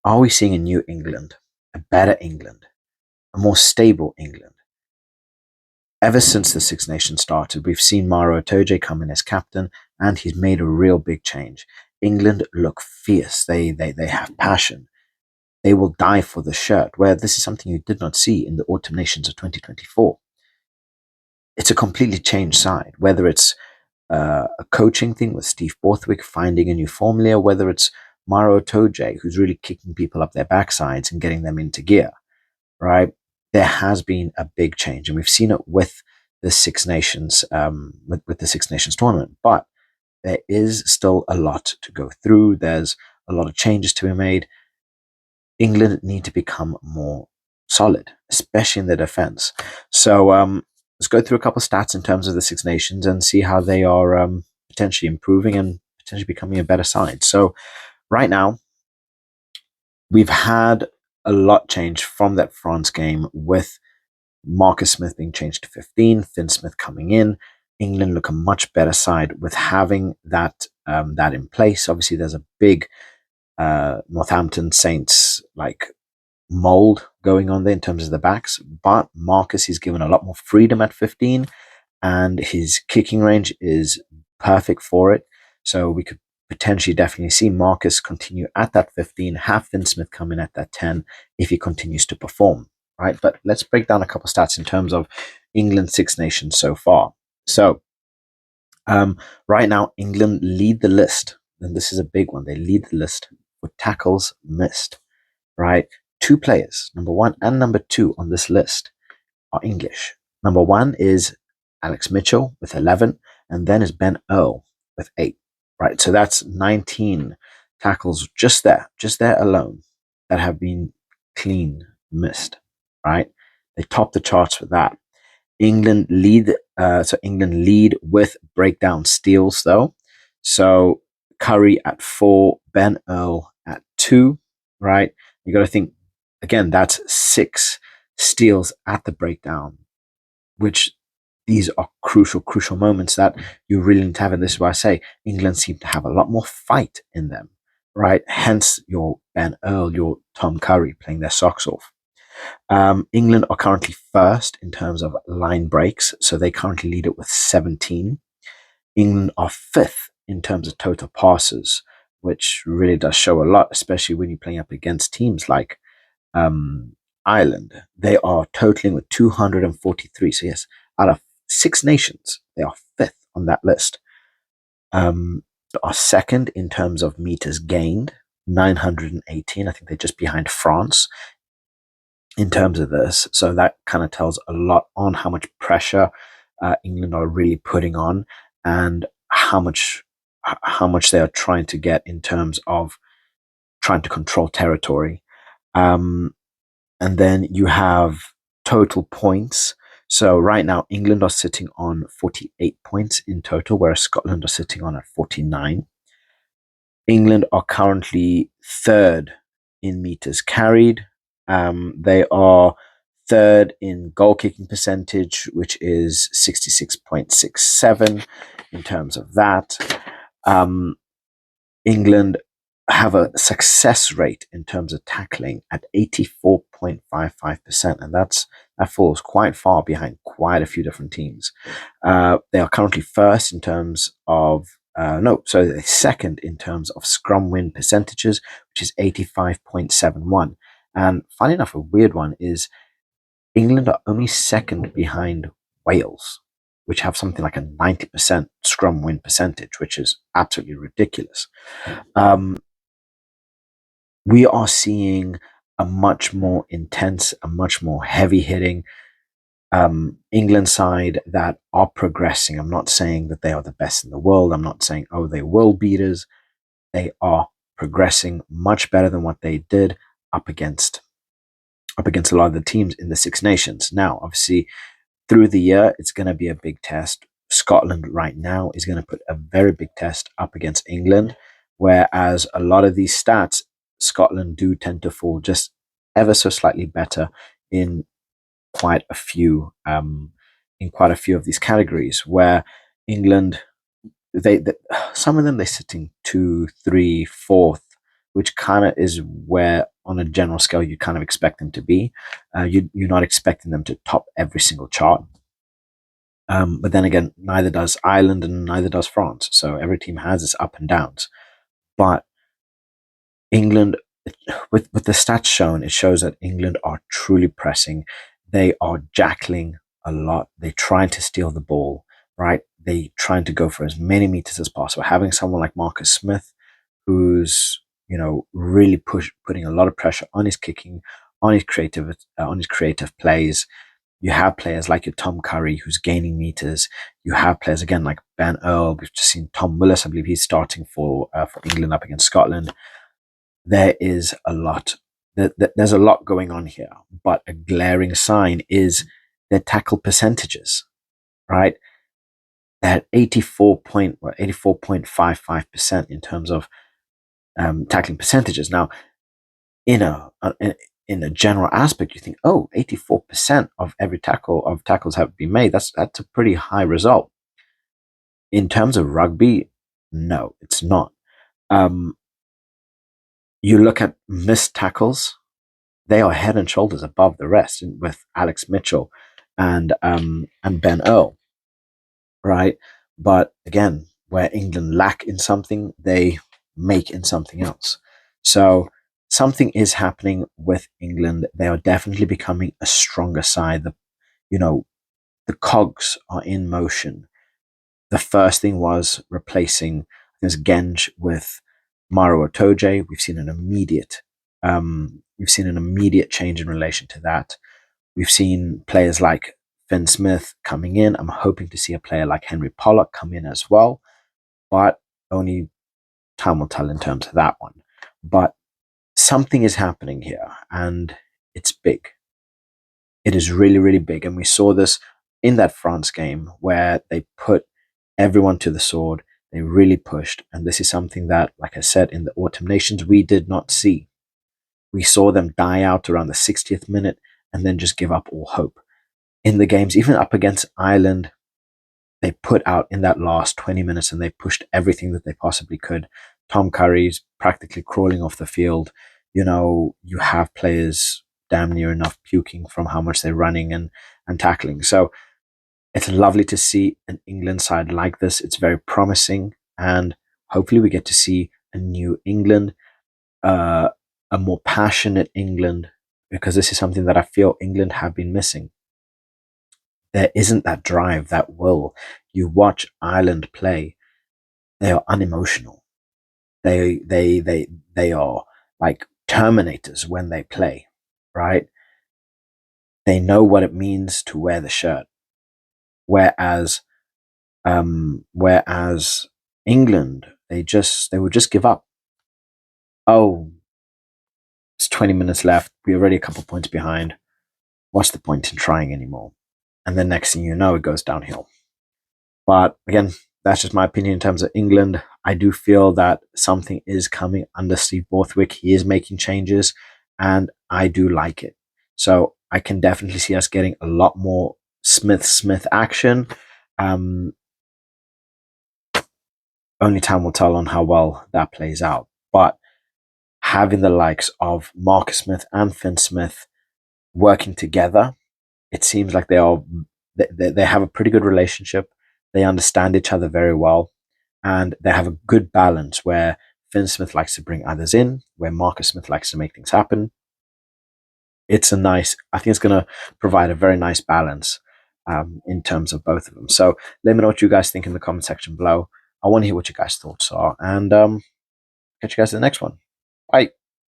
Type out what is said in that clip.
Are we seeing a new England, a better England, a more stable England? Ever since the Six Nations started, we've seen Maro Itoje come in as captain, and he's made a real big change. England look fierce. They have passion. They will die for the shirt, where this is something you did not see in the Autumn Nations of 2024. It's a completely changed side, whether it's a coaching thing with Steve Borthwick finding a new formula, whether it's Maro Itoje, who's really kicking people up their backsides and getting them into gear, right? There has been a big change, and we've seen it with the Six Nations, with the Six Nations tournament. But there is still a lot to go through. There's a lot of changes to be made. England need to become more solid, especially in their defense. So let's go through a couple of stats in terms of the Six Nations and see how they are potentially improving and potentially becoming a better side. So right now, we've had a lot change from that France game, with Marcus Smith being changed to 15, Finn Smith coming in. England look a much better side with having that in place. Obviously, there's a big Northampton Saints like mold going on there in terms of the backs, but Marcus is given a lot more freedom at 15, and his kicking range is perfect for it. So we could potentially definitely see Marcus continue at that 15, have Finn Smith come in at that 10 if he continues to perform, right? But let's break down a couple stats in terms of England Six Nations so far. So right now, England lead the list, and this is a big one. They lead the list with tackles missed, right? Two players, number one and number two on this list, are English. Number one is Alex Mitchell with 11, and then is Ben Earl with 8, right? So that's 19 tackles just there alone, that have been clean missed, right? They top the charts with that. England lead, England lead with breakdown steals though. So Curry at 4, Ben Earl at 2, right? You got to think again. That's 6 steals at the breakdown, which these are crucial moments that you really need to have. And this is why I say England seem to have a lot more fight in them, right? Hence your Ben Earl, your Tom Curry playing their socks off. England are currently first in terms of line breaks, so they currently lead it with 17. England are fifth in terms of total passes, which really does show a lot, especially when you're playing up against teams like Ireland. They are totaling with 243. So yes, out of 6 nations, they are fifth on that list. Are second in terms of meters gained, 918. I think they're just behind France in terms of this. So that kind of tells a lot on how much pressure England are really putting on, and how much they are trying to get in terms of trying to control territory. And then you have total points. So right now, England are sitting on 48 points in total, whereas Scotland are sitting on at 49. England are currently third in meters carried. They are third in goal kicking percentage, which is 66.67 in terms of that. England have a success rate in terms of tackling at 84.55%, and that falls quite far behind quite a few different teams. They are currently first in terms of they're second in terms of scrum win percentages, which is 85.71. And funny enough, a weird one is England are only second behind Wales, which have something like a 90% scrum win percentage, which is absolutely ridiculous. We are seeing a much more intense, a much more heavy hitting England side that are progressing. I'm not saying that they are the best in the world. I'm not saying, oh, they will beat us. They are progressing much better than what they did up against a lot of the teams in the Six Nations. Now, obviously, through the year, it's going to be a big test. Scotland right now is going to put a very big test up against England, whereas a lot of these stats, Scotland do tend to fall just ever so slightly better in quite a few of these categories, where England, they some of them they're sitting 2, 3, 4th, which kind of is where on a general scale you kind of expect them to be. You're not expecting them to top every single chart. But then again, neither does Ireland and neither does France. So every team has its up and downs. But England, with the stats shown, it shows that England are truly pressing. They are jackling a lot. They're trying to steal the ball, right? They trying to go for as many meters as possible. Having someone like Marcus Smith, who's really putting a lot of pressure on his kicking, on his creative plays. You have players like your Tom Curry, who's gaining meters. You have players again like Ben Earl. We've just seen Tom Willis. I believe he's starting for England up against Scotland. There is a lot. There's a lot going on here, but a glaring sign is their tackle percentages, right? They're at 84.55% in terms of tackling percentages. Now, in a general aspect, you think, oh, 84% of tackles have been made. That's a pretty high result. In terms of rugby, no, it's not. You look at missed tackles, they are head and shoulders above the rest with Alex Mitchell and Ben Earl, right? But again, where England lack in something, they make in something else. So something is happening with England. They are definitely becoming a stronger side. The cogs are in motion. The first thing was replacing this Genge with Maro Itoje. We've seen an immediate change in relation to that. We've seen players like Finn Smith coming in. I'm hoping to see a player like Henry Pollock come in as well, but only time will tell in terms of that one. But something is happening here, and it's big. It is really, really big. And we saw this in that France game where they put everyone to the sword. They really pushed. And this is something that, like I said, in the Autumn Nations, we did not see. We saw them die out around the 60th minute and then just give up all hope. In the games, even up against Ireland, they put out in that last 20 minutes and they pushed everything that they possibly could. Tom Curry's practically crawling off the field. You have players damn near enough puking from how much they're running and tackling. So it's lovely to see an England side like this. It's very promising, and hopefully we get to see a new England, a more passionate England, because this is something that I feel England have been missing. There isn't that drive, that will. You watch Ireland play; they are unemotional. They are like terminators when they play, right? They know what it means to wear the shirt. Whereas England, they would just give up. Oh, it's 20 minutes left. We're already a couple points behind. What's the point in trying anymore? And then next thing you know, it goes downhill. But again, that's just my opinion in terms of England. I do feel that something is coming under Steve Borthwick. He is making changes, and I do like it. So I can definitely see us getting a lot more Smith action. Only time will tell on how well that plays out. But having the likes of Marcus Smith and Finn Smith working together, it seems like they have a pretty good relationship. They understand each other very well, and they have a good balance where Finn Smith likes to bring others in, where Marcus Smith likes to make things happen. I think it's going to provide a very nice balance in terms of both of them. So let me know what you guys think in the comment section below. I want to hear what you guys' thoughts are, and catch you guys in the next one. Bye.